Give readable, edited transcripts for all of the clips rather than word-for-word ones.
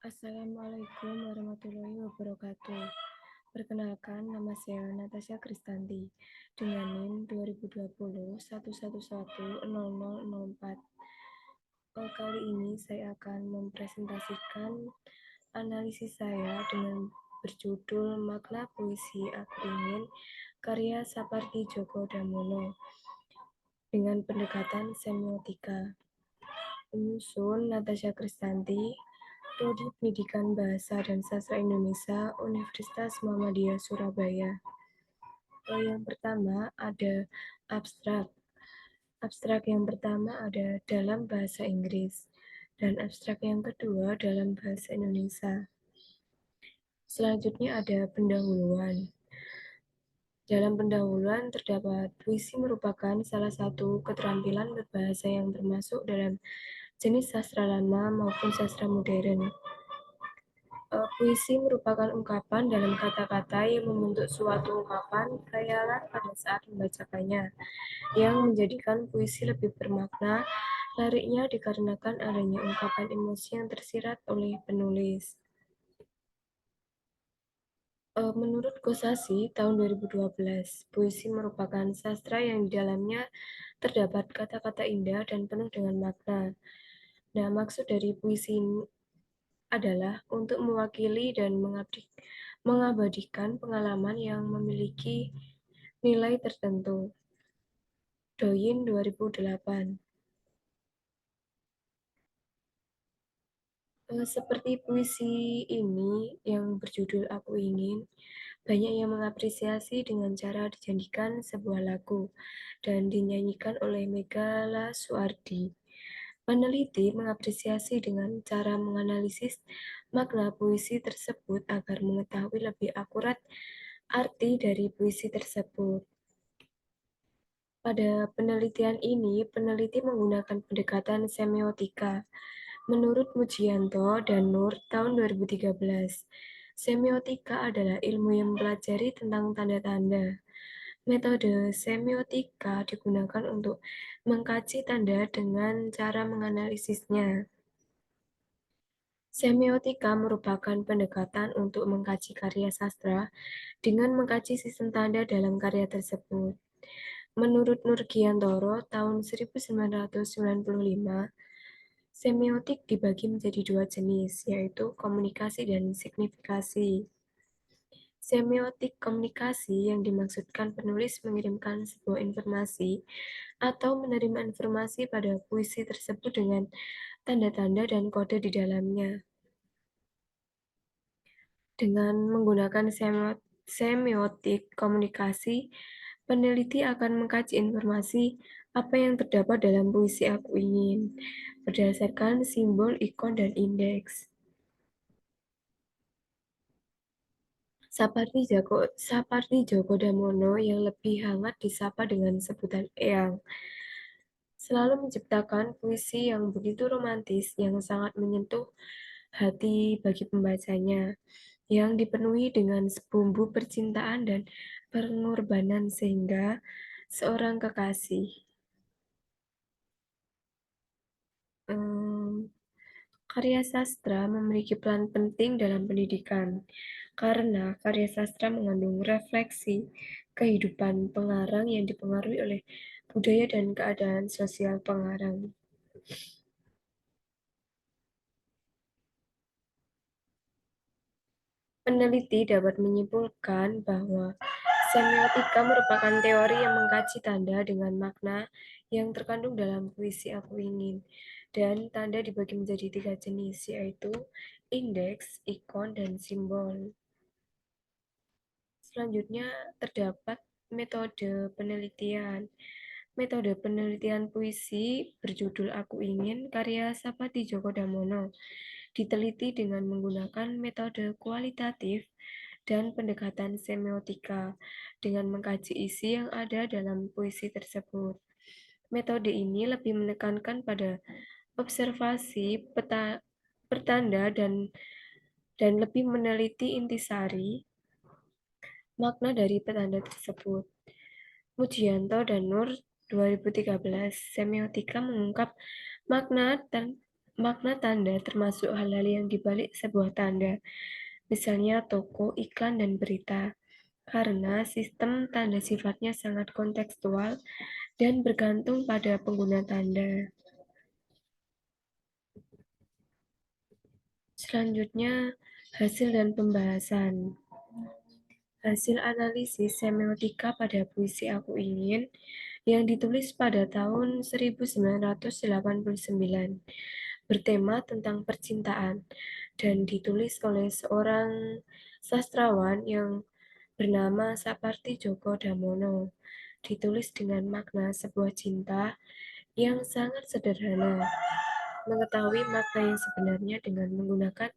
Assalamualaikum warahmatullahi wabarakatuh. Perkenalkan, nama saya Natasha Kristanti dengan NIM 2020 1110004. Kali ini saya akan mempresentasikan analisis saya dengan berjudul Makna Puisi Aku Ingin karya Sapardi Djoko Damono dengan pendekatan semiotika. Penyusun Natasha Kristanti, Prodi Pendidikan Bahasa dan Sastra Indonesia, Universitas Muhammadiyah Surabaya. Yang pertama ada abstrak. Abstrak yang pertama ada dalam bahasa Inggris, dan abstrak yang kedua dalam bahasa Indonesia. Selanjutnya ada pendahuluan. Dalam pendahuluan terdapat puisi merupakan salah satu keterampilan berbahasa yang termasuk dalam jenis sastra lama maupun sastra modern. Puisi merupakan ungkapan dalam kata-kata yang membentuk suatu ungkapan khayalan pada saat membacakannya, yang menjadikan puisi lebih bermakna. Lariknya dikarenakan adanya ungkapan emosi yang tersirat oleh penulis. Menurut Kosasih tahun 2012, puisi merupakan sastra yang di dalamnya terdapat kata-kata indah dan penuh dengan makna. Nah, maksud dari puisi ini adalah untuk mewakili dan mengabadikan pengalaman yang memiliki nilai tertentu. Douyin 2008. Seperti puisi ini yang berjudul Aku Ingin, banyak yang mengapresiasi dengan cara dijadikan sebuah lagu dan dinyanyikan oleh Meghala Suardi. Peneliti mengapresiasi dengan cara menganalisis makna puisi tersebut agar mengetahui lebih akurat arti dari puisi tersebut. Pada penelitian ini, peneliti menggunakan pendekatan semiotika. Menurut Mujianto dan Nur tahun 2013, semiotika adalah ilmu yang mempelajari tentang tanda-tanda. Metode semiotika digunakan untuk mengkaji tanda dengan cara menganalisisnya. Semiotika merupakan pendekatan untuk mengkaji karya sastra dengan mengkaji sistem tanda dalam karya tersebut. Menurut Nurgiantoro tahun 1995, semiotik dibagi menjadi dua jenis, yaitu komunikasi dan signifikasi. Semiotik komunikasi yang dimaksudkan penulis mengirimkan sebuah informasi atau menerima informasi pada puisi tersebut dengan tanda-tanda dan kode di dalamnya. Dengan menggunakan semiotik komunikasi, peneliti akan mengkaji informasi apa yang terdapat dalam puisi Aku Ingin berdasarkan simbol, ikon, dan indeks. Sapardi Djoko Damono yang lebih hangat disapa dengan sebutan Eyang, selalu menciptakan puisi yang begitu romantis yang sangat menyentuh hati bagi pembacanya, yang dipenuhi dengan bumbu percintaan dan pengorbanan sehingga seorang kekasih. Karya sastra memiliki peran penting dalam pendidikan, karena karya sastra mengandung refleksi kehidupan pengarang yang dipengaruhi oleh budaya dan keadaan sosial pengarang. Peneliti dapat menyimpulkan bahwa semiotika merupakan teori yang mengkaji tanda dengan makna yang terkandung dalam puisi Aku Ingin, dan tanda dibagi menjadi tiga jenis, yaitu indeks, ikon, dan simbol. Selanjutnya terdapat metode penelitian. Metode penelitian puisi berjudul Aku Ingin karya Sapardi Djoko Damono diteliti dengan menggunakan metode kualitatif dan pendekatan semiotika dengan mengkaji isi yang ada dalam puisi tersebut. Metode ini lebih menekankan pada observasi pertanda dan lebih meneliti intisari makna dari petanda tersebut. Mujianto dan Nur 2013, semiotika mengungkap makna Makna tanda termasuk hal-hal yang dibalik sebuah tanda, misalnya toko, iklan, dan berita. Karena sistem tanda sifatnya sangat kontekstual dan bergantung pada pengguna tanda. Selanjutnya, hasil dan pembahasan. Hasil analisis semiotika pada puisi Aku Ingin yang ditulis pada tahun 1989 bertema tentang percintaan dan ditulis oleh seorang sastrawan yang bernama Sapardi Djoko Damono. Ditulis dengan makna sebuah cinta yang sangat sederhana. Mengetahui makna yang sebenarnya dengan menggunakan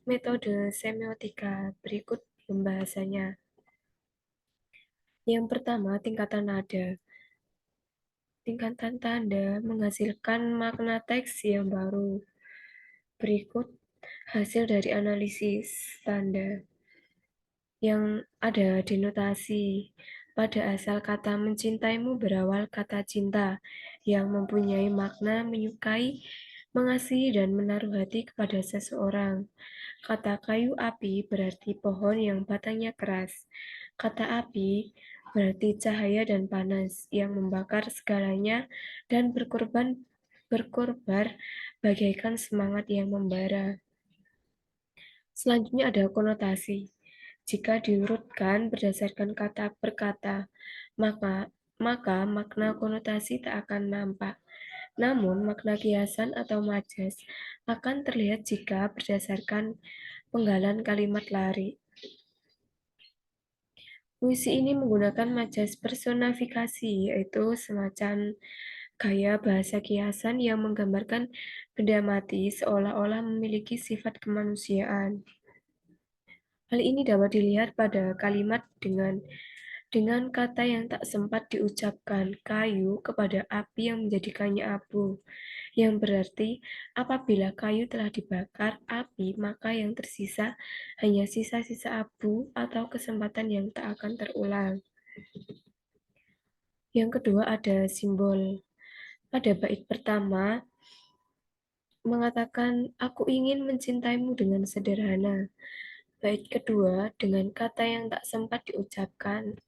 metode semiotika berikut pembahasannya. Yang pertama, tingkatan nada. Tingkatan tanda menghasilkan makna teks yang baru. Berikut hasil dari analisis tanda yang ada denotasi. Pada asal kata mencintaimu berawal kata cinta yang mempunyai makna menyukai, mengasihi, dan menaruh hati kepada seseorang. Kata kayu api berarti pohon yang batangnya keras. Kata api berarti cahaya dan panas yang membakar segalanya dan berkorbar bagaikan semangat yang membara. Selanjutnya ada konotasi. Jika diurutkan berdasarkan kata per kata, maka makna konotasi tak akan nampak. Namun, makna kiasan atau majas akan terlihat jika berdasarkan penggalan kalimat lari. Puisi ini menggunakan majas personifikasi, yaitu semacam gaya bahasa kiasan yang menggambarkan benda mati seolah-olah memiliki sifat kemanusiaan. Hal ini dapat dilihat pada kalimat dengan kata yang tak sempat diucapkan, kayu kepada api yang menjadikannya abu, yang berarti apabila kayu telah dibakar api, maka yang tersisa hanya sisa-sisa abu atau kesempatan yang tak akan terulang. Yang kedua ada simbol. Pada bait pertama, mengatakan, aku ingin mencintaimu dengan sederhana. Bait kedua, dengan kata yang tak sempat diucapkan.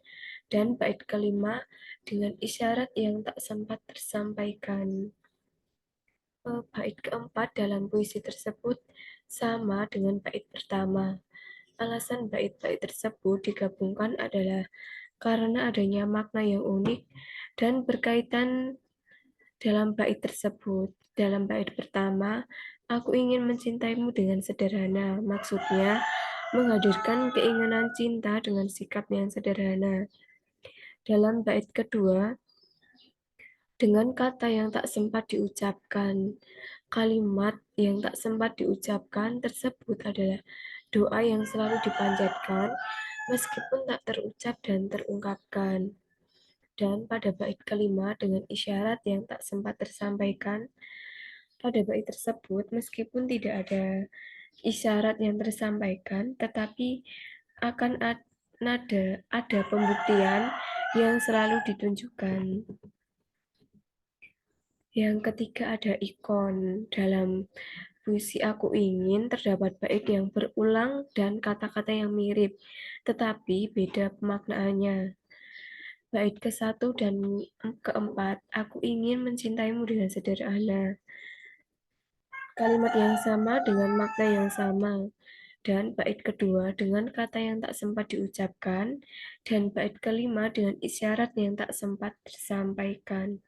Dan bait kelima, dengan isyarat yang tak sempat tersampaikan. Bait keempat dalam puisi tersebut sama dengan bait pertama. Alasan bait-bait tersebut digabungkan adalah karena adanya makna yang unik dan berkaitan dalam bait tersebut. Dalam bait pertama, aku ingin mencintaimu dengan sederhana. Maksudnya, menghadirkan keinginan cinta dengan sikap yang sederhana. Dalam bait kedua, dengan kata yang tak sempat diucapkan. Kalimat yang tak sempat diucapkan tersebut adalah doa yang selalu dipanjatkan meskipun tak terucap dan terungkapkan. Dan pada bait kelima dengan isyarat yang tak sempat tersampaikan, pada bait tersebut meskipun tidak ada isyarat yang tersampaikan, tetapi akan ada pembuktian yang selalu ditunjukkan. Yang ketiga ada ikon. Dalam puisi Aku Ingin terdapat bait yang berulang dan kata-kata yang mirip, tetapi beda pemaknaannya. Bait ke-1 dan keempat, aku ingin mencintaimu dengan sederhana. Kalimat yang sama dengan makna yang sama. Dan bait kedua dengan kata yang tak sempat diucapkan. Dan bait kelima dengan isyarat yang tak sempat tersampaikan.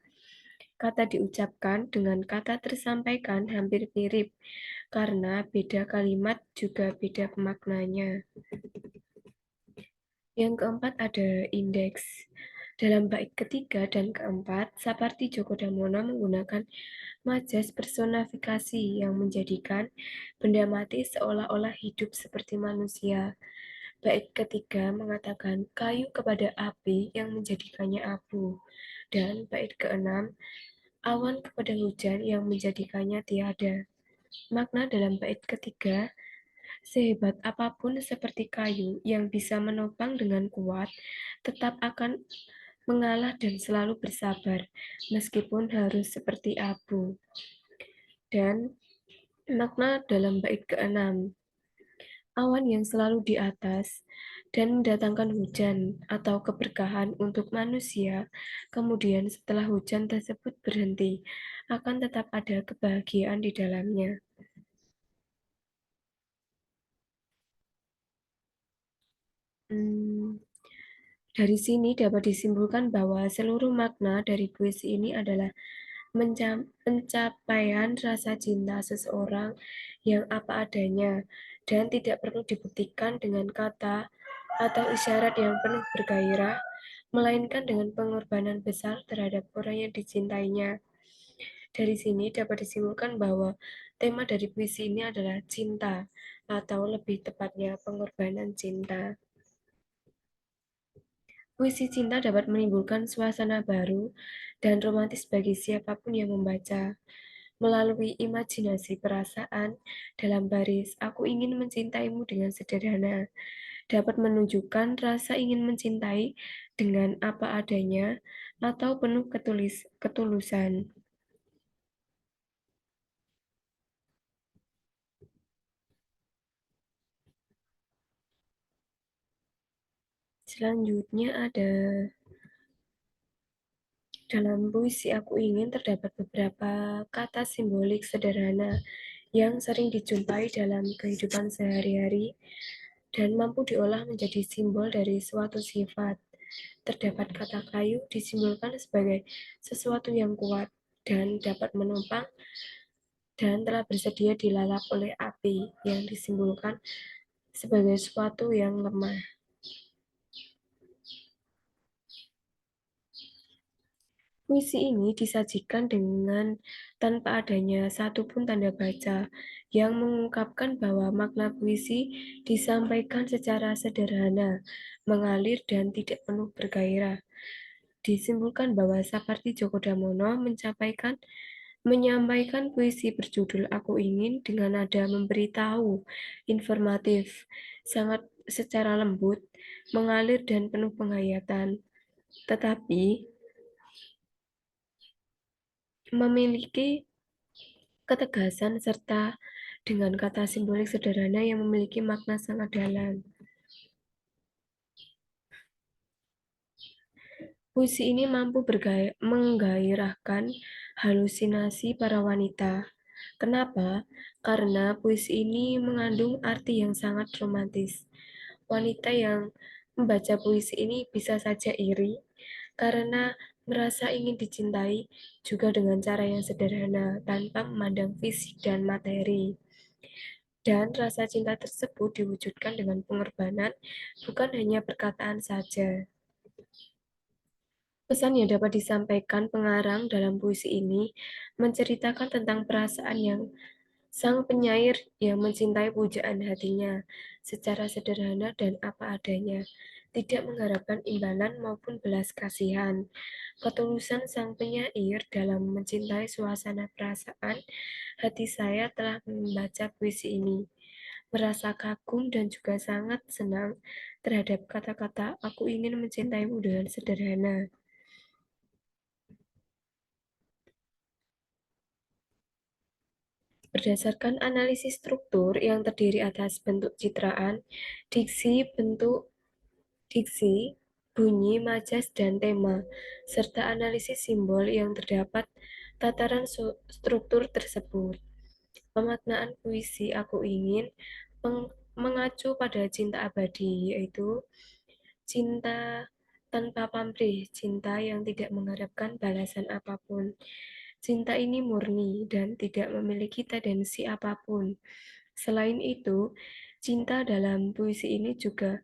Kata diucapkan dengan kata tersampaikan hampir mirip, karena beda kalimat juga beda pemaknanya. Yang keempat ada indeks. Dalam bait ketiga dan keempat, Sapardi Djoko Damono menggunakan majas personifikasi yang menjadikan benda mati seolah-olah hidup seperti manusia. Bait ketiga mengatakan kayu kepada api yang menjadikannya abu. Dan bait keenam, awan kepada hujan yang menjadikannya tiada. Makna dalam bait ketiga, sehebat apapun seperti kayu yang bisa menopang dengan kuat, tetap akan mengalah dan selalu bersabar, meskipun harus seperti abu. Dan Makna dalam bait ke-6, awan yang selalu di atas dan mendatangkan hujan atau keberkahan untuk manusia. Kemudian setelah hujan tersebut berhenti, akan tetap ada kebahagiaan di dalamnya. Hmm, Dari sini dapat disimpulkan bahwa seluruh makna dari puisi ini adalah pencapaian rasa cinta seseorang yang apa adanya dan tidak perlu dibuktikan dengan kata atau isyarat yang penuh bergairah, melainkan dengan pengorbanan besar terhadap orang yang dicintainya. Dari sini dapat disimpulkan bahwa tema dari puisi ini adalah cinta, atau lebih tepatnya pengorbanan cinta. Puisi cinta dapat menimbulkan suasana baru dan romantis bagi siapapun yang membaca. Melalui imajinasi perasaan dalam baris, aku ingin mencintaimu dengan sederhana, dapat menunjukkan rasa ingin mencintai dengan apa adanya atau penuh ketulusan. Selanjutnya ada dalam puisi aku ingin terdapat beberapa kata simbolik sederhana yang sering dijumpai dalam kehidupan sehari-hari dan mampu diolah menjadi simbol dari suatu sifat. Terdapat kata kayu disimbolkan sebagai sesuatu yang kuat dan dapat menopang dan telah bersedia dilalap oleh api yang disimbolkan sebagai sesuatu yang lemah. Puisi ini disajikan dengan tanpa adanya satupun tanda baca yang mengungkapkan bahwa makna puisi disampaikan secara sederhana, mengalir dan tidak penuh bergairah. Disimpulkan bahwa Sapardi Djoko Damono menyampaikan puisi berjudul Aku Ingin dengan nada memberitahu, informatif, sangat secara lembut, mengalir dan penuh penghayatan. Tetapi memiliki ketegasan serta dengan kata simbolik sederhana yang memiliki makna sangat dalam. Puisi ini mampu menggairahkan halusinasi para wanita. Kenapa? Karena puisi ini mengandung arti yang sangat romantis. Wanita yang membaca puisi ini bisa saja iri karena merasa ingin dicintai juga dengan cara yang sederhana tanpa memandang fisik dan materi. Dan rasa cinta tersebut diwujudkan dengan pengorbanan, bukan hanya perkataan saja. Pesan yang dapat disampaikan pengarang dalam puisi ini menceritakan tentang perasaan yang sang penyair yang mencintai pujaan hatinya secara sederhana dan apa adanya, tidak mengharapkan imbalan maupun belas kasihan. Ketulusan sang penyair dalam mencintai suasana perasaan hati saya telah membaca puisi ini, merasa kagum dan juga sangat senang terhadap kata-kata "aku ingin mencintaimu" dengan sederhana. Berdasarkan analisis struktur yang terdiri atas bentuk citraan, diksi, bunyi, majas, dan tema, serta analisis simbol yang terdapat tataran struktur tersebut. Pemaknaan puisi Aku Ingin mengacu pada cinta abadi, yaitu cinta tanpa pamrih, cinta yang tidak mengharapkan balasan apapun. Cinta ini murni dan tidak memiliki tendensi apapun. Selain itu, cinta dalam puisi ini juga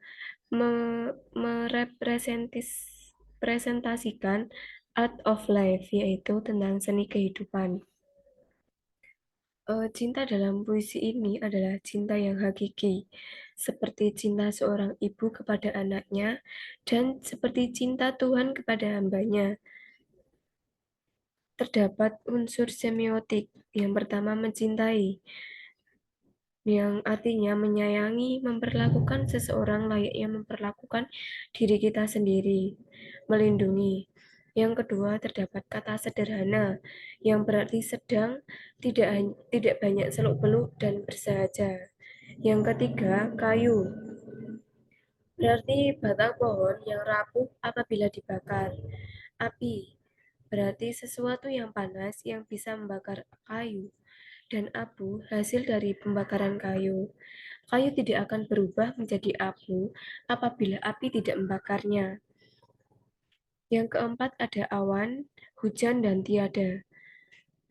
merepresentasikan art of life, yaitu tentang seni kehidupan. Cinta dalam puisi ini adalah cinta yang hakiki, seperti cinta seorang ibu kepada anaknya, dan seperti cinta Tuhan kepada hambanya. Terdapat unsur semiotik. Yang pertama, mencintai, yang artinya menyayangi, memperlakukan seseorang layaknya memperlakukan diri kita sendiri, melindungi. Yang kedua, terdapat kata sederhana yang berarti sedang, tidak banyak seluk-beluk dan bersahaja. Yang ketiga, kayu berarti batang pohon yang rapuh apabila dibakar. Api berarti sesuatu yang panas yang bisa membakar kayu. Dan abu hasil dari pembakaran kayu. Kayu tidak akan berubah menjadi abu apabila api tidak membakarnya. Yang keempat ada awan, hujan, dan tiada.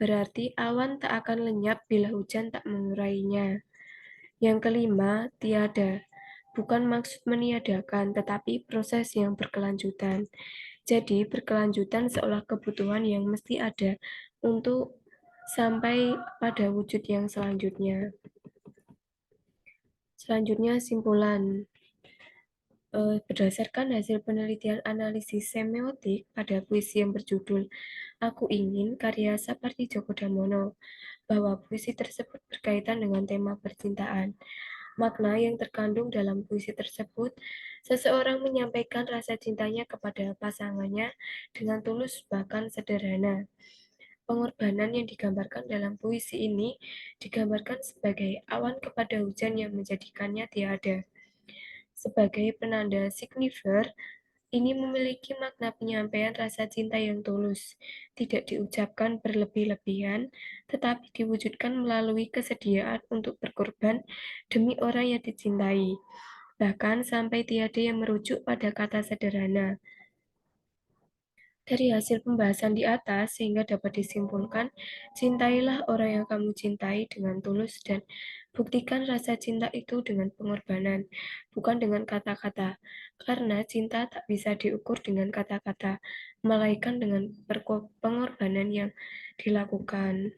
Berarti awan tak akan lenyap bila hujan tak mengurainya. Yang kelima, tiada. Bukan maksud meniadakan, tetapi proses yang berkelanjutan. Jadi, berkelanjutan seolah kebutuhan yang mesti ada untuk sampai pada wujud yang selanjutnya. Selanjutnya, simpulan. Berdasarkan hasil penelitian analisis semiotik pada puisi yang berjudul Aku Ingin, karya Sapardi Djoko Damono, bahwa puisi tersebut berkaitan dengan tema percintaan. Makna yang terkandung dalam puisi tersebut, seseorang menyampaikan rasa cintanya kepada pasangannya dengan tulus bahkan sederhana. Pengorbanan yang digambarkan dalam puisi ini digambarkan sebagai awan kepada hujan yang menjadikannya tiada. Sebagai penanda signifier, ini memiliki makna penyampaian rasa cinta yang tulus, tidak diucapkan berlebih-lebihan, tetapi diwujudkan melalui kesediaan untuk berkorban demi orang yang dicintai, bahkan sampai tiada yang merujuk pada kata sederhana. Dari hasil pembahasan di atas, sehingga dapat disimpulkan, cintailah orang yang kamu cintai dengan tulus dan buktikan rasa cinta itu dengan pengorbanan, bukan dengan kata-kata. Karena cinta tak bisa diukur dengan kata-kata, melainkan dengan pengorbanan yang dilakukan.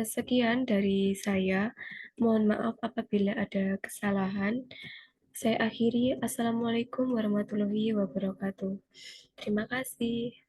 Sekian dari saya. Mohon maaf apabila ada kesalahan. Saya akhiri. Assalamualaikum warahmatullahi wabarakatuh. Terima kasih.